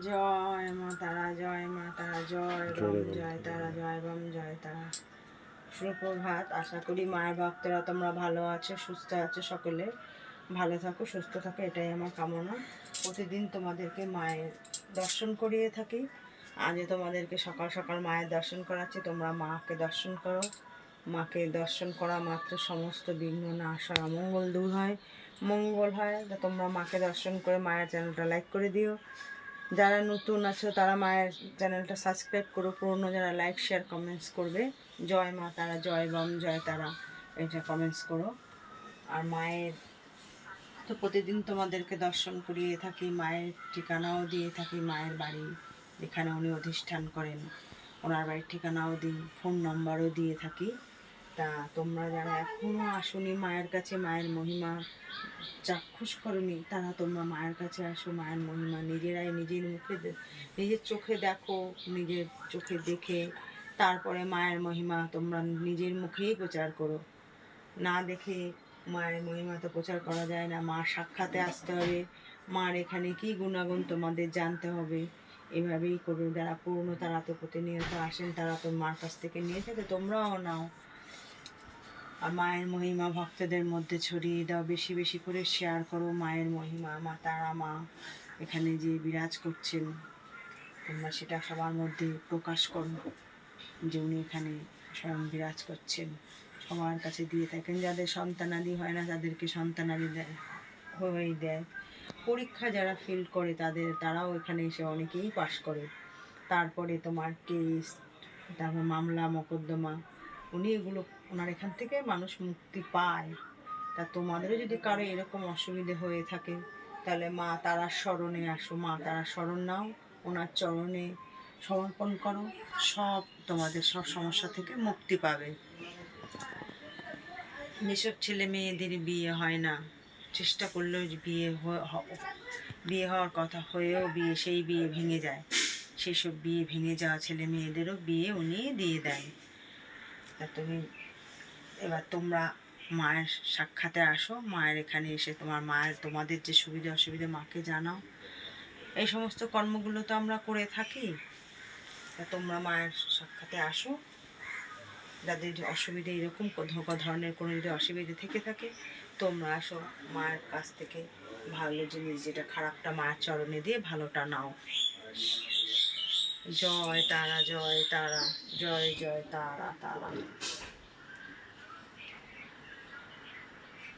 জয় মা তারা, জয় মা তারা, জয় বম, জয় তারা, জয় বম, জয় তারা। সুপ্রভাত। আশা করি মায়ের ভক্তরা তোমরা ভালো আছো, সুস্থ আছো। সকলে ভালো থাকো, সুস্থ থাকো, এটাই আমার কামনা। প্রতিদিন তোমাদেরকে মায়ের দর্শন করিয়ে থাকি। আজও তোমাদেরকে সকাল সকাল মায়ের দর্শন করাচ্ছি। তোমরা মাকে দর্শন করো। মাকে দর্শন করা মাত্র সমস্ত বিঘ্ন নাশ হয়, অমঙ্গল দূর হয়, মঙ্গল হয়। তা তোমরা মাকে দর্শন করে মায়ের চ্যানেলটা লাইক করে দিও। যারা নতুন আছো তারা মায়ের চ্যানেলটা সাবস্ক্রাইব করো। পুরনো যারা লাইক শেয়ার কমেন্টস করবে, জয় মা তারা, জয় বম, জয় তারা, এটা কমেন্টস করো। আর মায়ের তো প্রতিদিন তোমাদেরকে দর্শন করিয়ে থাকি, মায়ের ঠিকানাও দিয়ে থাকি, মায়ের বাড়ি যেখানে উনি অধিষ্ঠান করেন ওনার বাড়ির ঠিকানাও দিই, ফোন নম্বরও দিয়ে থাকি। তা তোমরা যারা এখনও আসনি মায়ের কাছে, মায়ের মহিমা চাক্ষুষ করনি, তারা তোমরা মায়ের কাছে আসো। মায়ের মহিমা নিজেরাই নিজের মুখে নিজের চোখে দেখো, নিজের চোখে দেখে তারপরে মায়ের মহিমা তোমরা নিজের মুখেই প্রচার করো। না দেখে মায়ের মহিমা তো প্রচার করা যায় না। মার সাক্ষাতে আসতে হবে, মার এখানে কী গুণাগুণ তোমাদের জানতে হবে। এভাবেই করো। যারা পুরনো তারা তো প্রতিনিয়ত আসেন, তারা তো মার কাছ থেকে নিয়ে থাকে, তোমরাও নাও। আর মায়ের মহিমা ভক্তদের মধ্যে ছড়িয়ে দাও, বেশি বেশি করে শেয়ার করো মায়ের মহিমা। মা তারা মা এখানে যে বিরাজ করছেন, তোমরা সেটা সবার মধ্যে প্রকাশ করো যে উনি এখানে স্বয়ং বিরাজ করছেন। সবার কাছে দিয়ে থাকেন। যাদের সন্তানাদি হয় না তাদেরকে সন্তানাদি হয়ে দেয়। পরীক্ষা যারা ফেল করে তারাও এখানে এসে অনেকেই পাশ করে। তারপরে তোমার কেস, তারপর মামলা মোকদ্দমা, উনি এগুলো ওনার এখান থেকে মানুষ মুক্তি পায়। তা তোমাদেরও যদি কারো এরকম অসুবিধে হয়ে থাকে তাহলে মা তারার শরণে আসো, মা তারার শরণ নাও, ওনার চরণে সমর্পণ করো। সব তোমাদের সব সমস্যা থেকে মুক্তি পাবে। যেসব ছেলে মেয়েদের বিয়ে হয় না, চেষ্টা করলেও বিয়ে হওয়ার কথা হয়েও সেই বিয়ে ভেঙে যায়, সেসব বিয়ে ভেঙে যাওয়া ছেলে মেয়েদেরও বিয়ে উনি দিয়ে দেন। তা এবার তোমরা মায়ের সাক্ষাতে আসো, মায়ের এখানে এসে তোমাদের যে সুবিধা অসুবিধা মাকে জানাও। এই সমস্ত কর্মগুলো তো আমরা করে থাকি। তা তোমরা মায়ের সাক্ষাতে আসো। যাদের অসুবিধা এরকম ধরনের কোনো যদি অসুবিধা থেকে থাকে, তোমরা আসো মায়ের কাছ থেকে ভালো জিনিস, যেটা খারাপটা মায়ের চরণে দিয়ে ভালোটা নাও। জয় তারা, জয় তারা, জয় জয় তারা তারা।